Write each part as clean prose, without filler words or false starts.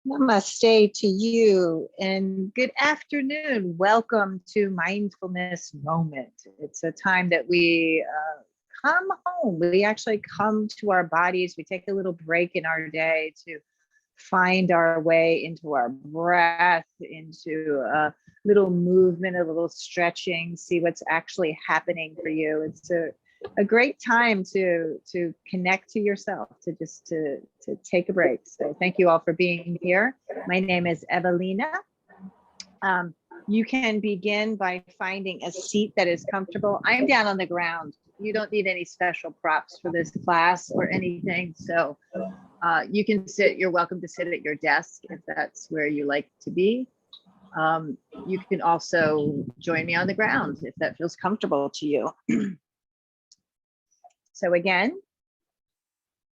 Namaste to you and good afternoon. Welcome to Mindfulness Moment. It's a time that we come home. We actually come to our bodies. We take a little break in our day to find our way into our breath, into a little movement, a little stretching, see what's actually happening for you. It's a great time to connect to yourself, to take a break. So thank you all for being here. My name is Evalena. You can begin by finding a seat that is comfortable. I'm down on the ground. You don't need any special props for this class or anything. So you can sit, you're welcome to sit at your desk if that's where you like to be. You can also join me on the ground if that feels comfortable to you. So again,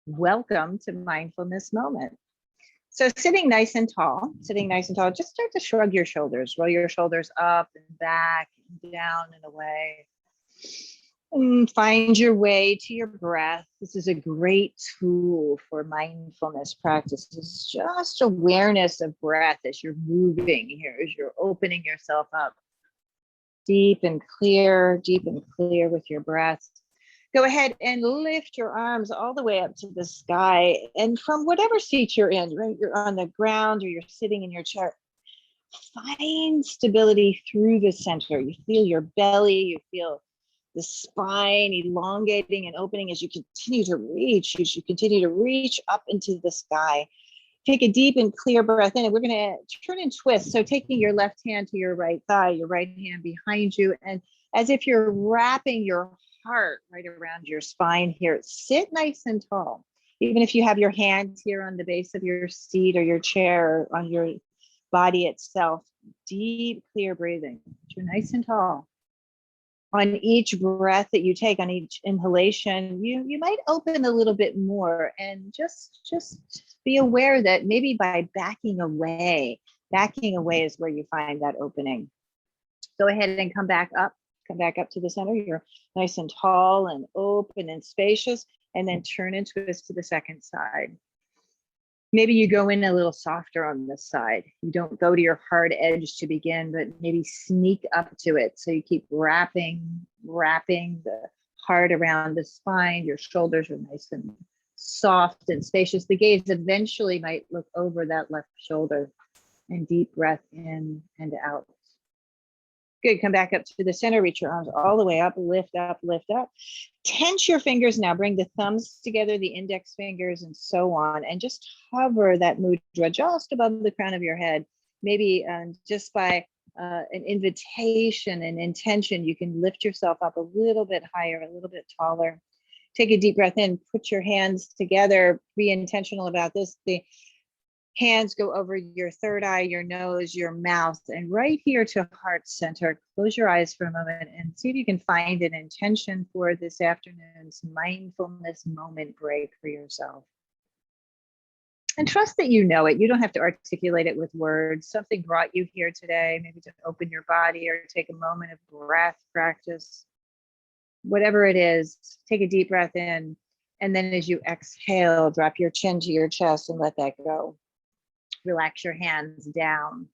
welcome to Mindfulness Moment. So sitting nice and tall, just start to shrug your shoulders, roll your shoulders up and back, and down and away. And find your way to your breath. This is a great tool for mindfulness practice. It's just awareness of breath as you're moving here, as you're opening yourself up. Deep and clear with your breath. Go ahead and lift your arms all the way up to the sky. And from whatever seat you're in, right? You're on the ground or you're sitting in your chair. Find stability through the center. You feel your belly, you feel the spine elongating and opening as you continue to reach up into the sky. Take a deep and clear breath in, and we're going to turn and twist. So taking your left hand to your right thigh, your right hand behind you, and as if you're wrapping your heart right around your spine here. Sit nice and tall. Even if you have your hands here on the base of your seat or your chair, on your body itself, deep, clear breathing. You're nice and tall. On each breath that you take, on each inhalation, you might open a little bit more, and just be aware that maybe by backing away is where you find that opening. Go ahead and come back up to the center. You're nice and tall and open and spacious, and then turn and twist to the second side. Maybe you go in a little softer on this side. You don't go to your hard edge to begin, but maybe sneak up to it. So you keep wrapping the heart around the spine. Your shoulders are nice and soft and spacious. The gaze eventually might look over that left shoulder, and deep breath in and out. Good, come back up to the center, reach your arms all the way up, lift up. Tense your fingers now, bring the thumbs together, the index fingers, and so on, and just hover that mudra just above the crown of your head. Maybe just by an invitation and intention, you can lift yourself up a little bit higher, a little bit taller. Take a deep breath in, put your hands together, be intentional about this. The hands go over your third eye, your nose, your mouth, and right here to heart center. Close your eyes for a moment and see if you can find an intention for this afternoon's mindfulness moment break for yourself. And trust that you know it. You don't have to articulate it with words. Something brought you here today, maybe to open your body or take a moment of breath practice. Whatever it is, take a deep breath in, and then as you exhale, drop your chin to your chest and let that go. Relax your hands down.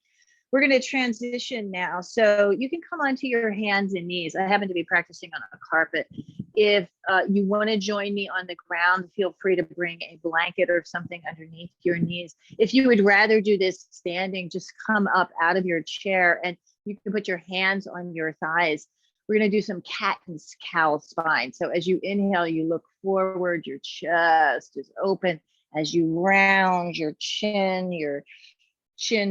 We're going to transition now. So you can come onto your hands and knees. I happen to be practicing on a carpet. If you want to join me on the ground, feel free to bring a blanket or something underneath your knees. If you would rather do this standing, just come up out of your chair and you can put your hands on your thighs. We're going to do some cat and cow spine. So as you inhale, you look forward, your chest is open. As you round your chin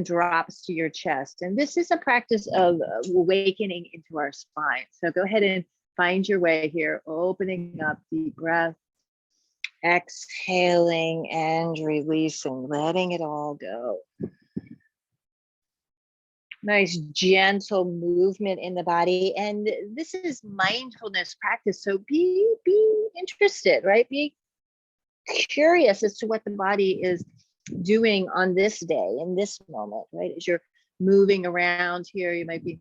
drops to your chest. And this is a practice of awakening into our spine. So go ahead and find your way here, opening up, deep breath, exhaling and releasing, letting it all go. Nice, gentle movement in the body. And this is mindfulness practice. So be interested, right? Be curious as to what the body is doing on this day, in this moment, right? As you're moving around here, you might be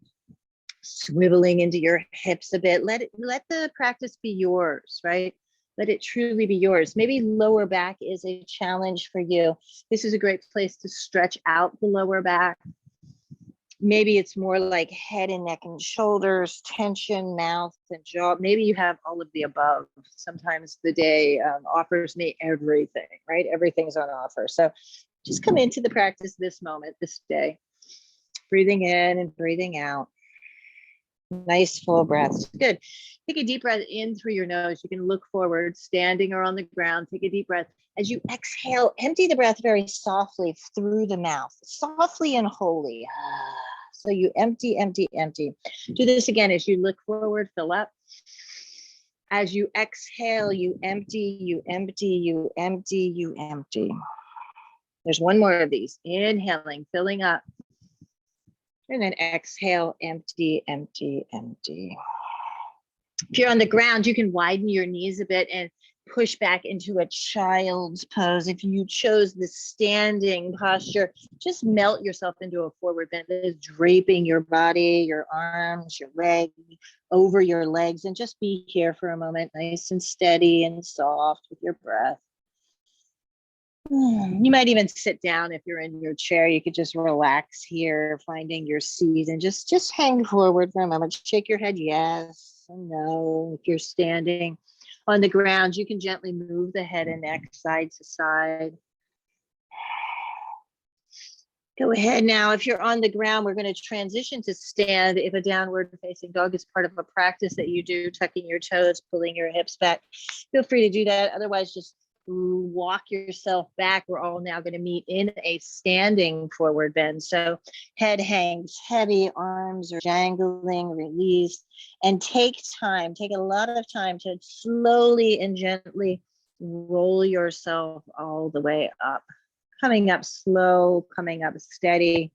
swiveling into your hips a bit. Let the practice be yours, right? Let it truly be yours. Maybe lower back is a challenge for you. This is a great place to stretch out the lower back. Maybe it's more like head and neck and shoulders, tension, mouth and jaw. Maybe you have all of the above. Sometimes the day offers me everything, right? Everything's on offer. So just come into the practice this moment, this day, breathing in and breathing out. Nice full breaths. Good. Take a deep breath in through your nose. You can look forward, standing or on the ground. Take a deep breath. As you exhale, empty the breath very softly through the mouth, softly and wholly. So you empty, empty, empty. Do this again as you look forward, fill up. As you exhale, you empty, you empty, you empty, you empty. There's one more of these. Inhaling, filling up. And then exhale, empty, empty, empty. If you're on the ground, you can widen your knees a bit and push back into a child's pose. If you chose the standing posture, just melt yourself into a forward bend that is draping your body, your arms, your leg over your legs, and just be here for a moment, nice and steady and soft with your breath. You might even sit down if you're in your chair. You could just relax here, finding your seat, and just hang forward for a moment. Shake your head yes and no. If you're standing on the ground, you can gently move the head and neck side to side. Go ahead now. If you're on the ground, we're going to transition to stand. If a downward facing dog is part of a practice that you do, tucking your toes, pulling your hips back, feel free to do that. Otherwise, just walk yourself back. We're all now going to meet in a standing forward bend. So head hangs heavy, arms are jangling, release, and take a lot of time to slowly and gently roll yourself all the way up. Coming up slow, coming up steady.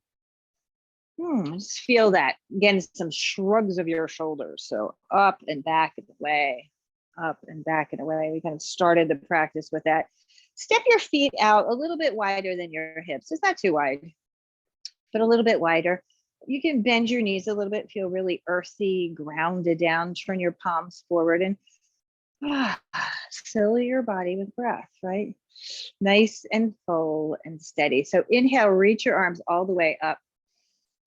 Just feel that. Again, some shrugs of your shoulders. So up and back and away. Up and back and away. We kind of started the practice with that. Step your feet out a little bit wider than your hips. It's not too wide, but a little bit wider. You can bend your knees a little bit, feel really earthy, grounded down, turn your palms forward and fill your body with breath, right? Nice and full and steady. So inhale, reach your arms all the way up.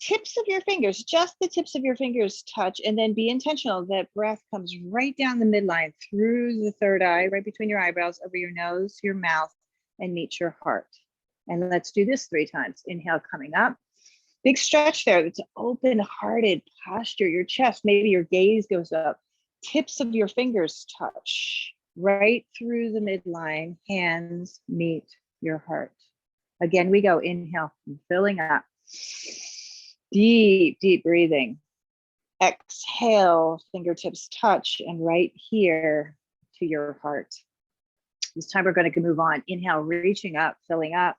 Tips of your fingers, just the tips of your fingers touch, and then be intentional that breath comes right down the midline through the third eye, right between your eyebrows, over your nose, your mouth, and meet your heart. And let's do this 3 times. Inhale, coming up. Big stretch there. It's an open-hearted posture. Your chest, maybe your gaze goes up. Tips of your fingers touch right through the midline. Hands meet your heart. Again, we go. Inhale, filling up. Deep, deep breathing. Exhale, fingertips touch, and right here to your heart. This time we're going to move on. Inhale, reaching up, filling up.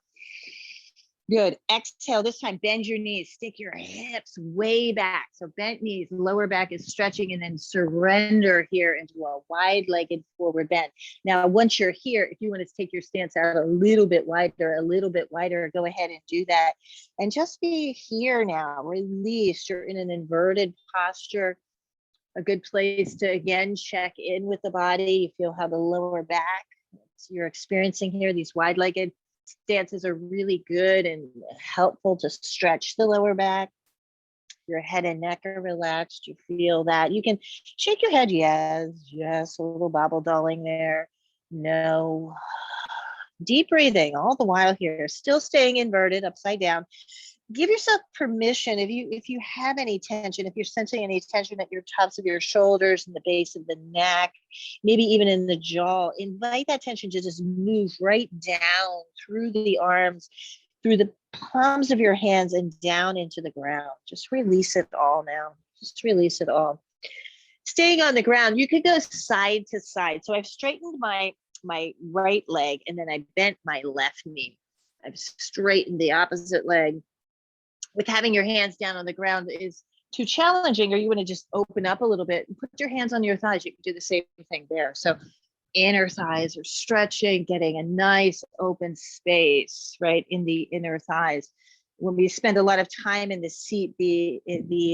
Good. Exhale, this time bend your knees, stick your hips way back. So bent knees, lower back is stretching, and then surrender here into a wide-legged forward bend. Now, once you're here, if you want to take your stance out a little bit wider, go ahead and do that. And just be here now, release. You're in an inverted posture. A good place to, again, check in with the body. You feel how the lower back you're experiencing here, these wide-legged stances are really good and helpful to stretch the lower back. Your head and neck are relaxed. You feel that. You can shake your head. Yes, a little bobble dolling there. No. Deep breathing all the while here, still staying inverted, upside down. Give yourself permission if you have any tension, if you're sensing any tension at your tops of your shoulders and the base of the neck, maybe even in the jaw, invite that tension to just move right down through the arms, through the palms of your hands and down into the ground. Just release it all now. Just release it all. Staying on the ground, you could go side to side. So I've straightened my right leg and then I bent my left knee. I've straightened the opposite leg. With having your hands down on the ground is too challenging, or you want to just open up a little bit and put your hands on your thighs, you can do the same thing there. So inner thighs are stretching, getting a nice open space right in the inner thighs. When we spend a lot of time in the seat, the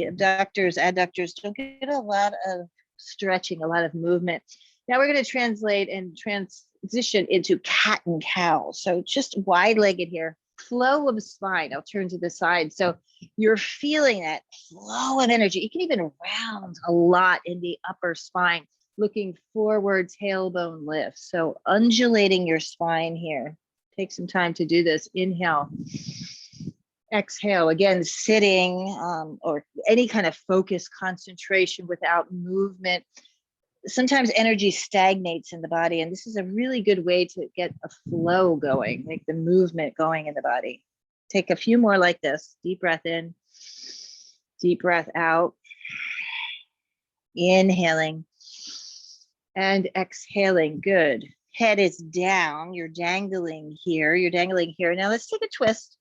abductors, adductors don't get a lot of stretching, a lot of movement. Now we're going to translate and transition into cat and cow. So just wide-legged here, flow of spine. I'll turn to the side. So you're feeling that flow of energy. You can even round a lot in the upper spine, looking forward, tailbone lift. So undulating your spine here. Take some time to do this. Inhale. Exhale, again, sitting or any kind of focus, concentration without movement. Sometimes energy stagnates in the body, and this is a really good way to get a flow going, like the movement going in the body. Take a few more like this. Deep breath in, deep breath out. Inhaling and exhaling. Good. Head is down. You're dangling here. You're dangling here. Now let's take a twist.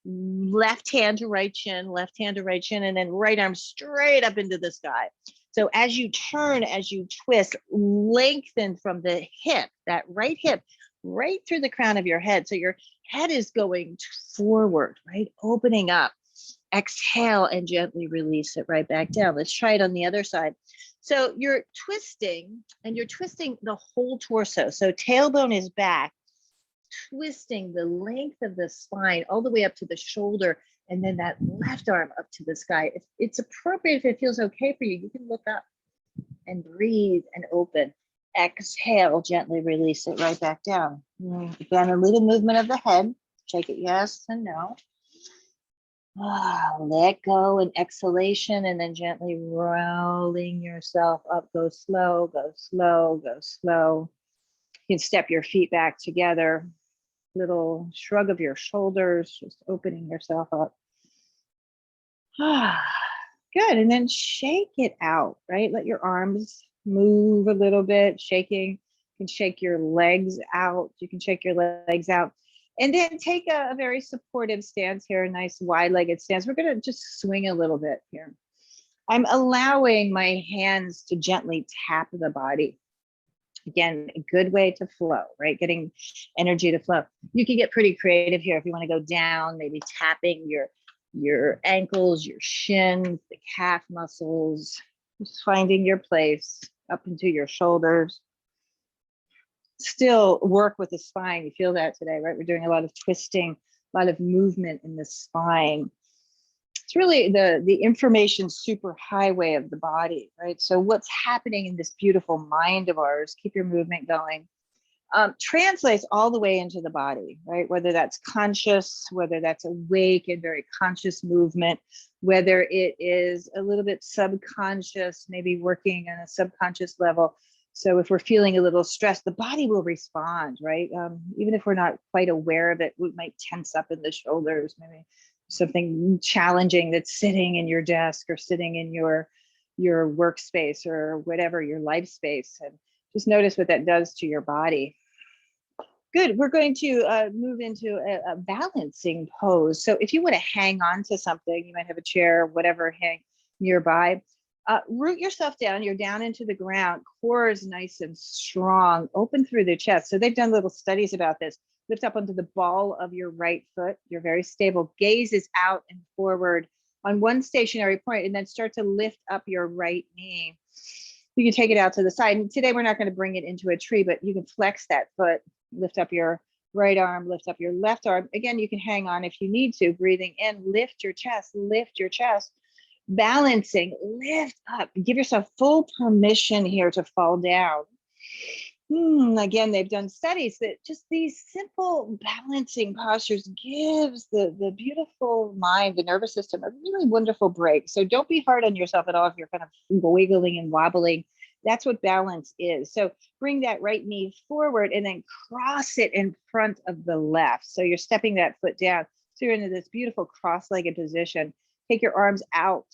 Left hand to right chin, left hand to right chin, and then right arm straight up into the sky. So as you turn, as you twist, lengthen from the hip, that right hip, right through the crown of your head. So your head is going forward, right? Opening up. Exhale and gently release it right back down. Let's try it on the other side. So you're twisting, and you're twisting the whole torso. So tailbone is back, twisting the length of the spine all the way up to the shoulder, and then that left arm up to the sky. If it's appropriate, if it feels okay for you, you can look up and breathe and open. Exhale, gently release it right back down. Again, a little movement of the head. Shake it yes and no. Let go and exhalation, and then gently rolling yourself up. Go slow, go slow, go slow. You can step your feet back together. Little shrug of your shoulders, just opening yourself up. Good, and then shake it out, right? Let your arms move a little bit, shaking. You can shake your legs out. You can shake your legs out. And then take a very supportive stance here, a nice wide-legged stance. We're gonna just swing a little bit here. I'm allowing my hands to gently tap the body. Again, a good way to flow, right? Getting energy to flow. You can get pretty creative here if you want to go down, maybe tapping your ankles, your shins, the calf muscles, just finding your place up into your shoulders. Still work with the spine. You feel that today, right? We're doing a lot of twisting, a lot of movement in the spine. It's really the information superhighway of the body, right? So what's happening in this beautiful mind of ours, keep your movement going, translates all the way into the body, right? Whether that's conscious, whether that's awake and very conscious movement, whether it is a little bit subconscious, maybe working on a subconscious level. So if we're feeling a little stressed, the body will respond, right? Even if we're not quite aware of it, we might tense up in the shoulders, maybe something challenging that's sitting in your desk or sitting in your workspace or whatever, your life space. And just notice what that does to your body. Good, we're going to move into a balancing pose. So if you want to hang on to something, you might have a chair, whatever, hang nearby. Root yourself down, you're down into the ground, core is nice and strong, open through the chest. So they've done little studies about this. Lift up onto the ball of your right foot. You're very stable. Gaze is out and forward on one stationary point, and then start to lift up your right knee. You can take it out to the side. And today we're not going to bring it into a tree, but you can flex that foot, lift up your right arm, lift up your left arm. Again, you can hang on if you need to. Breathing in, lift your chest, lift your chest. Balancing, lift up. Give yourself full permission here to fall down. Again, they've done studies that just these simple balancing postures gives the beautiful mind, the nervous system, a really wonderful break. So don't be hard on yourself at all if you're kind of wiggling and wobbling. That's what balance is. So bring that right knee forward and then cross it in front of the left. So you're stepping that foot down. So you're into this beautiful cross-legged position. Take your arms out,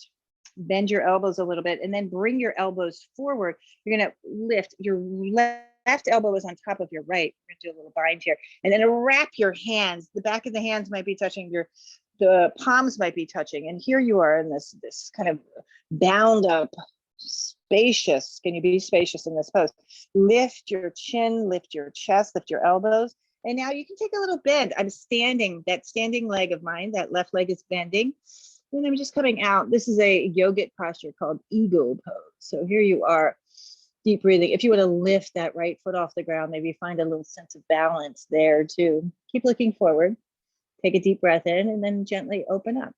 bend your elbows a little bit, and then bring your elbows forward. You're going to lift your left elbow is on top of your right. We're going to do a little bind here. And then wrap your hands. The back of the hands might be touching the palms might be touching. And here you are in this kind of bound up, spacious. Can you be spacious in this pose? Lift your chin, lift your chest, lift your elbows. And now you can take a little bend. I'm standing, that standing leg of mine, that left leg is bending. And I'm just coming out. This is a yogic posture called ego pose. So here you are. Deep breathing. If you want to lift that right foot off the ground, maybe find a little sense of balance there too. Keep looking forward. Take a deep breath in and then gently open up.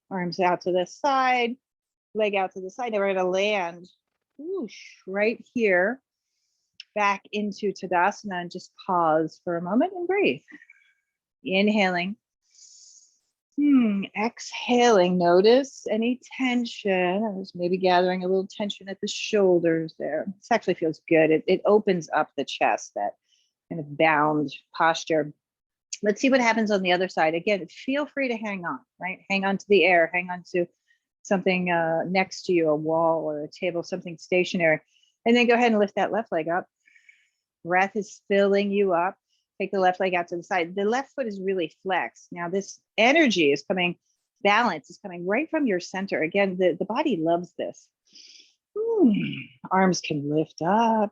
Arms out to the side, leg out to the side. Now we're going to land whoosh, right here back into Tadasana, and just pause for a moment and breathe. Inhaling. Exhaling. Notice any tension. I was maybe gathering a little tension at the shoulders there. This actually feels good. It opens up the chest, that kind of bound posture. Let's see what happens on the other side. Again, feel free to hang on, right? Hang on to the air, hang on to something next to you, a wall or a table, something stationary. And then go ahead and lift that left leg up. Breath is filling you up. Take the left leg out to the side. The left foot is really flexed. Now this energy is coming, balance is coming right from your center. Again, the body loves this. Arms can lift up.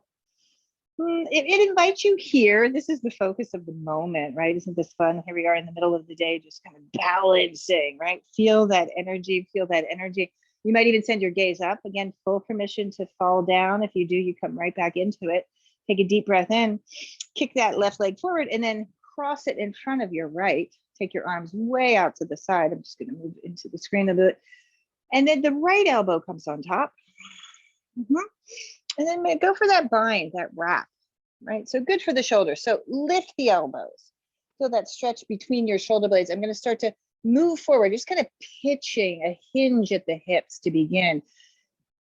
It invites you here. This is the focus of the moment, right? Isn't this fun? Here we are in the middle of the day, just kind of balancing, right? Feel that energy, feel that energy. You might even send your gaze up. Again, full permission to fall down. If you do, you come right back into it. Take a deep breath in, kick that left leg forward, and then cross it in front of your right. Take your arms way out to the side. I'm just going to move into the screen a bit. And then the right elbow comes on top. And then go for that bind, that wrap, right? So good for the shoulders. So lift the elbows. Feel that stretch between your shoulder blades. I'm going to start to move forward, just kind of pitching a hinge at the hips to begin.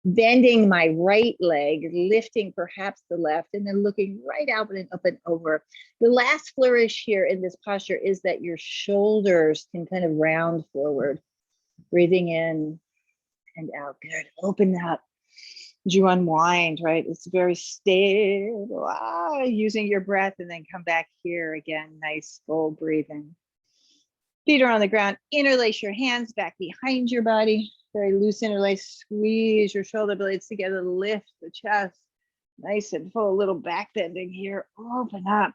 Bending my right leg, lifting perhaps the left, and then looking right out and up and over. The last flourish here in this posture is that your shoulders can kind of round forward. Breathing in and out. Good. Open up. As you unwind, right? It's very stable. Using your breath, and then come back here again. Nice full breathing. Feet are on the ground. Interlace your hands back behind your body. Very loose interlace. Squeeze your shoulder blades together. Lift the chest. Nice and full. A little back bending here. Open up.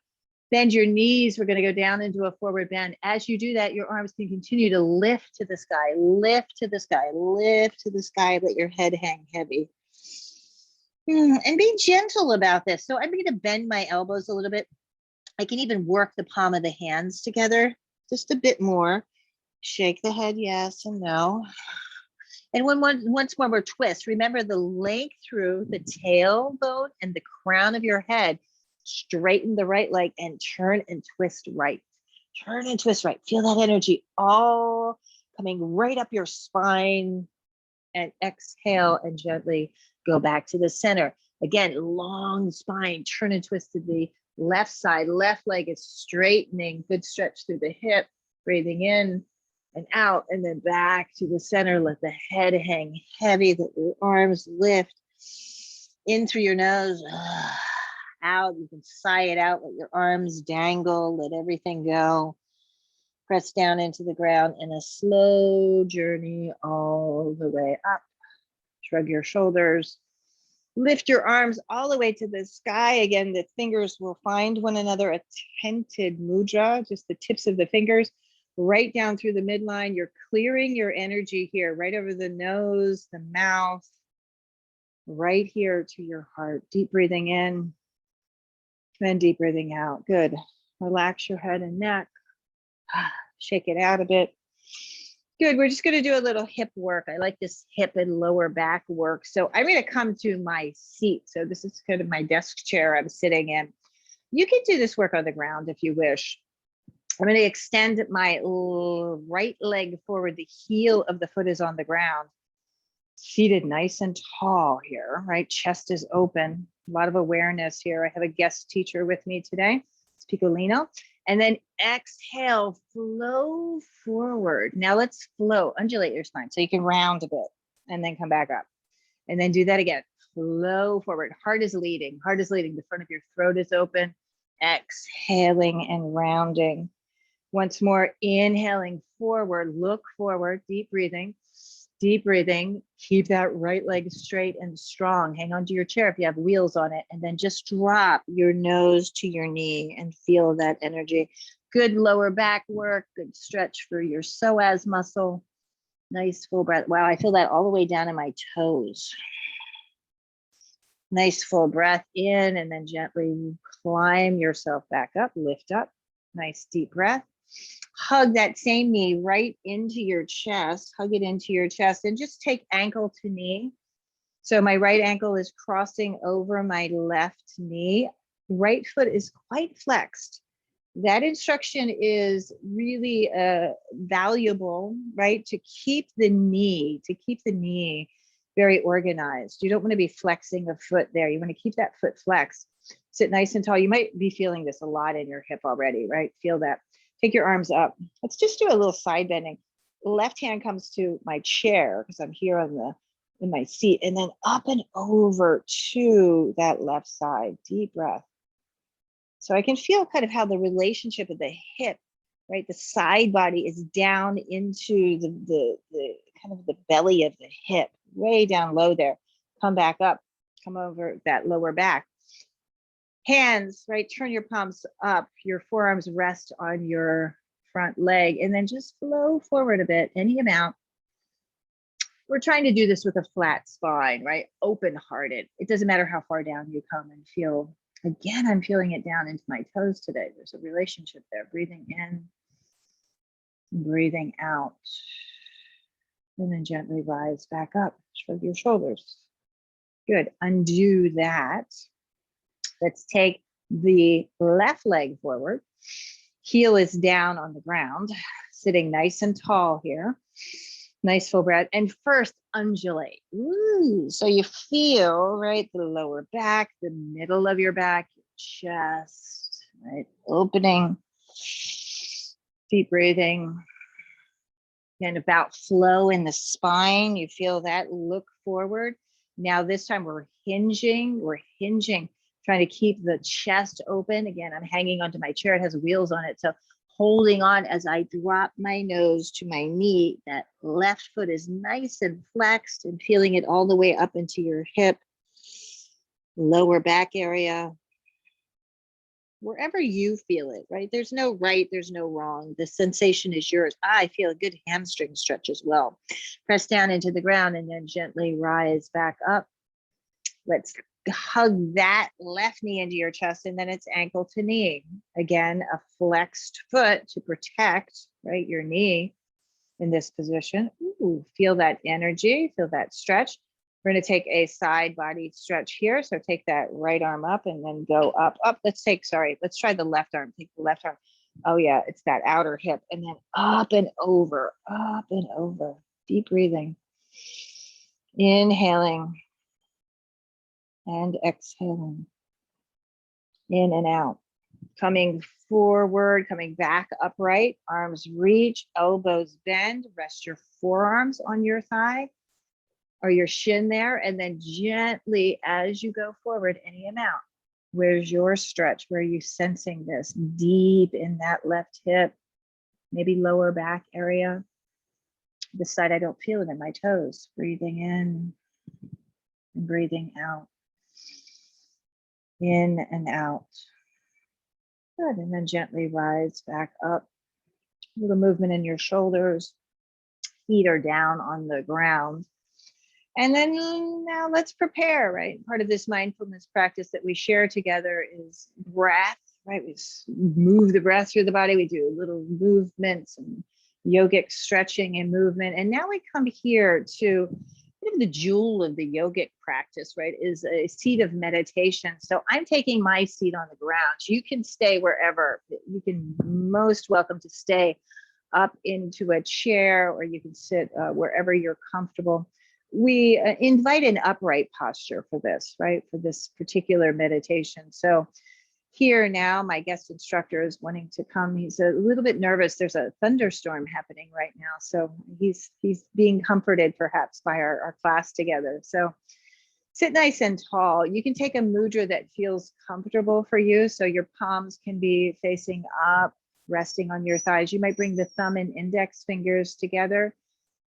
Bend your knees. We're going to go down into a forward bend. As you do that, your arms can continue to lift to the sky. Lift to the sky. Lift to the sky. Let your head hang heavy. And be gentle about this. So I'm going to bend my elbows a little bit. I can even work the palm of the hands together just a bit more. Shake the head, yes and no. And once more, we're twist. Remember the length through the tailbone and the crown of your head. Straighten the right leg and turn and twist right. Turn and twist right. Feel that energy all coming right up your spine. And exhale and gently go back to the center. Again, long spine. Turn and twist to the left side. Left leg is straightening. Good stretch through the hip. Breathing in and out, and then back to the center. Let the head hang heavy. Let your arms lift in through your nose. Out. You can sigh it out. Let your arms dangle. Let everything go. Press down into the ground in a slow journey all the way up. Shrug your shoulders. Lift your arms all the way to the sky. Again, the fingers will find one another. A tented mudra, just the tips of the fingers, right down through the midline. You're clearing your energy here, right over the nose, the mouth, right here to your heart. Deep breathing in, then deep breathing out. Good. Relax your head and neck. Shake it out a bit. Good. We're just going to do a little hip work. I like this hip and lower back work. So I'm going to come to my seat. So this is kind of my desk chair I'm sitting in. You can do this work on the ground if you wish. I'm going to extend my right leg forward. The heel of the foot is on the ground. Seated nice and tall here, right? Chest is open. A lot of awareness here. I have a guest teacher with me today. It's Evalena. And then exhale, flow forward. Now let's flow, undulate your spine so you can round a bit and then come back up. And then do that again. Flow forward. Heart is leading. Heart is leading. The front of your throat is open. Exhaling and rounding. Once more, inhaling forward. Look forward. Deep breathing. Deep breathing. Keep that right leg straight and strong. Hang on to your chair if you have wheels on it. And then just drop your nose to your knee and feel that energy. Good lower back work. Good stretch for your psoas muscle. Nice full breath. Wow, I feel that all the way down in my toes. Nice full breath in, and then gently climb yourself back up, lift up. Nice deep breath. Hug that same knee right into your chest, hug it into your chest, and just take ankle to knee. So my right ankle is crossing over my left knee. Right foot is quite flexed. That instruction is really valuable, right? To keep the knee very organized. You don't want to be flexing a foot there. You want to keep that foot flexed. Sit nice and tall. You might be feeling this a lot in your hip already, right? Feel that. Take your arms up. Let's just do a little side bending. Left hand comes to my chair because I'm here in my seat, and then up and over to that left side. Deep breath. So I can feel kind of how the relationship of the hip, right? The side body is down into the kind of the belly of the hip, way down low there. Come back up, come over that lower back. Hands, right? Turn your palms up, your forearms rest on your front leg, and then just flow forward a bit, any amount. We're trying to do this with a flat spine, right? Open-hearted. It doesn't matter how far down you come, and feel, again, I'm feeling it down into my toes today. There's a relationship there. Breathing in, breathing out. And then gently rise back up. Shrug your shoulders. Good. Undo that. Let's take the left leg forward. Heel is down on the ground, sitting nice and tall here. Nice full breath. And first, undulate. Ooh, so you feel, right, the lower back, the middle of your back, your chest, right? Opening, deep breathing. And about flow in the spine. You feel that, look forward. Now this time we're hinging, trying to keep the chest open. Again, I'm hanging onto my chair. It has wheels on it. So holding on as I drop my nose to my knee. That left foot is nice and flexed, and feeling it all the way up into your hip, lower back area. Wherever you feel it, right? There's no right, there's no wrong. The sensation is yours. I feel a good hamstring stretch as well. Press down into the ground and then gently rise back up. Let's hug that left knee into your chest, and then it's ankle to knee. Again, a flexed foot to protect, right, your knee in this position. Ooh, feel that energy, feel that stretch. We're going to take a side body stretch here. So take that right arm up and then go up. Let's try the left arm. Take the left arm. Oh yeah, it's that outer hip. And then up and over, up and over. Deep breathing. Inhaling and exhaling. In and out. Coming forward, coming back upright. Arms reach, elbows bend. Rest your forearms on your thigh or your shin there, and then gently as you go forward, any amount. Where's your stretch? Where are you sensing this? Deep in that left hip, maybe lower back area. This side, I don't feel it in my toes. Breathing in and breathing out. In and out. Good, and then gently rise back up. A little movement in your shoulders. Feet are down on the ground. And then now let's prepare, right? Part of this mindfulness practice that we share together is breath, right? We move the breath through the body. We do little movements and yogic stretching and movement. And now we come here to the jewel of the yogic practice, right? Is a seat of meditation. So I'm taking my seat on the ground. You can stay wherever. You can most welcome to stay up into a chair, or you can sit wherever you're comfortable. We invite an upright posture for this, right? For this particular meditation. So here now, my guest instructor is wanting to come. He's a little bit nervous. There's a thunderstorm happening right now. So he's being comforted perhaps by our class together. So sit nice and tall. You can take a mudra that feels comfortable for you. So your palms can be facing up, resting on your thighs. You might bring the thumb and index fingers together.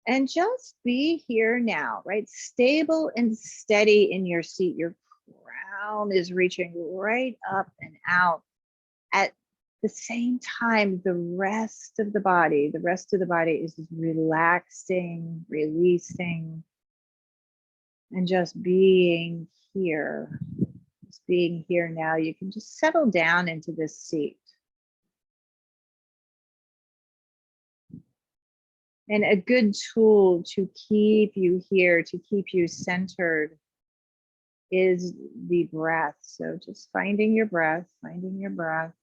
And just be here now, right? Stable and steady in your seat. Your crown is reaching right up and out. At the same time, the rest of the body is relaxing, releasing, and just being here, just being here now, you can just settle down into this seat. And a good tool to keep you here, to keep you centered, is the breath. So just finding your breath, finding your breath.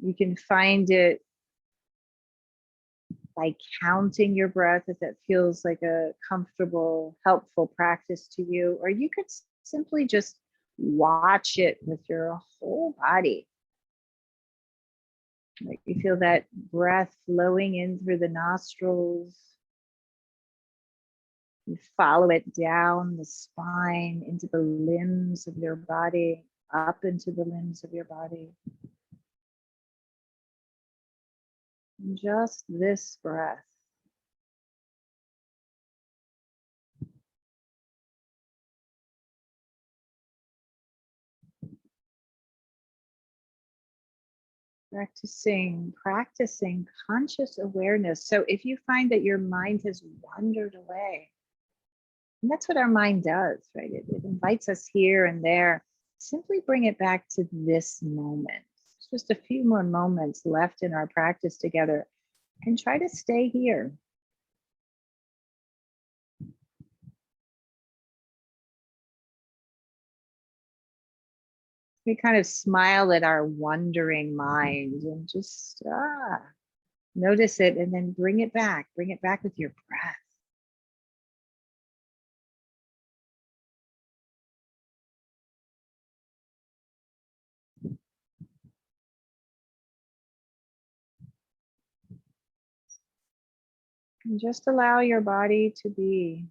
You can find it by counting your breath if that feels like a comfortable, helpful practice to you, or you could simply just watch it with your whole body. Like you feel that breath flowing in through the nostrils. You follow it down the spine into the limbs of your body, up into the limbs of your body. And just this breath. Practicing conscious awareness. So if you find that your mind has wandered away, and that's what our mind does, right? It invites us here and there. Simply bring it back to this moment. It's just a few more moments left in our practice together, and try to stay here. We kind of smile at our wandering mind and just notice it, and then bring it back. Bring it back with your breath. And just allow your body to be.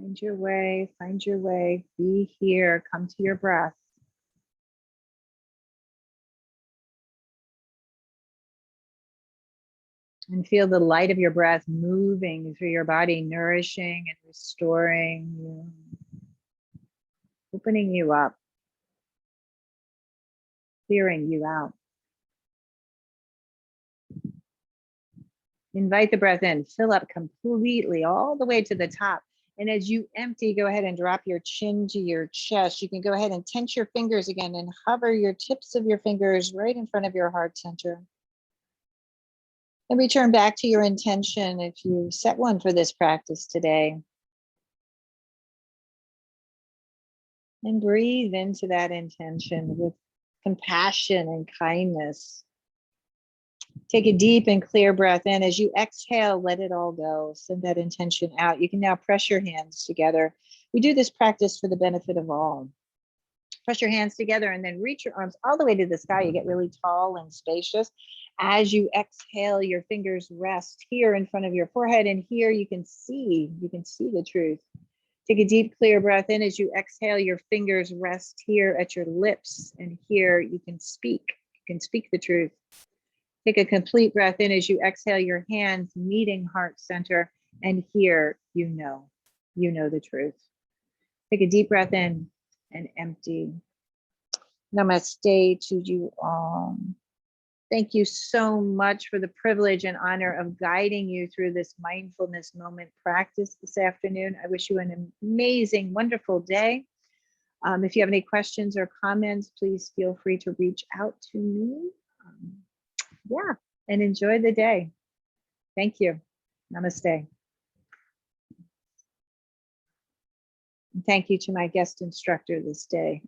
Find your way, find your way. Be here, come to your breath. And feel the light of your breath moving through your body, nourishing and restoring you, opening you up, clearing you out. Invite the breath in, fill up completely all the way to the top. And as you empty, go ahead and drop your chin to your chest. You can go ahead and tense your fingers again and hover your tips of your fingers right in front of your heart center. And return back to your intention if you set one for this practice today. And breathe into that intention with compassion and kindness. Take a deep and clear breath in. As you exhale, let it all go. Send that intention out. You can now press your hands together. We do this practice for the benefit of all. Press your hands together and then reach your arms all the way to the sky. You get really tall and spacious. As you exhale, your fingers rest here in front of your forehead, and here you can see the truth. Take a deep, clear breath in. As you exhale, your fingers rest here at your lips, and here you can speak. You can speak the truth. Take a complete breath in. As you exhale, your hands meeting heart center, and here you know the truth. Take a deep breath in and empty. Namaste to you all. Thank you so much for the privilege and honor of guiding you through this mindfulness moment practice this afternoon. I wish you an amazing, wonderful day. If you have any questions or comments, please feel free to reach out to me. Yeah, and enjoy the day. Thank you. Namaste. And thank you to my guest instructor this day.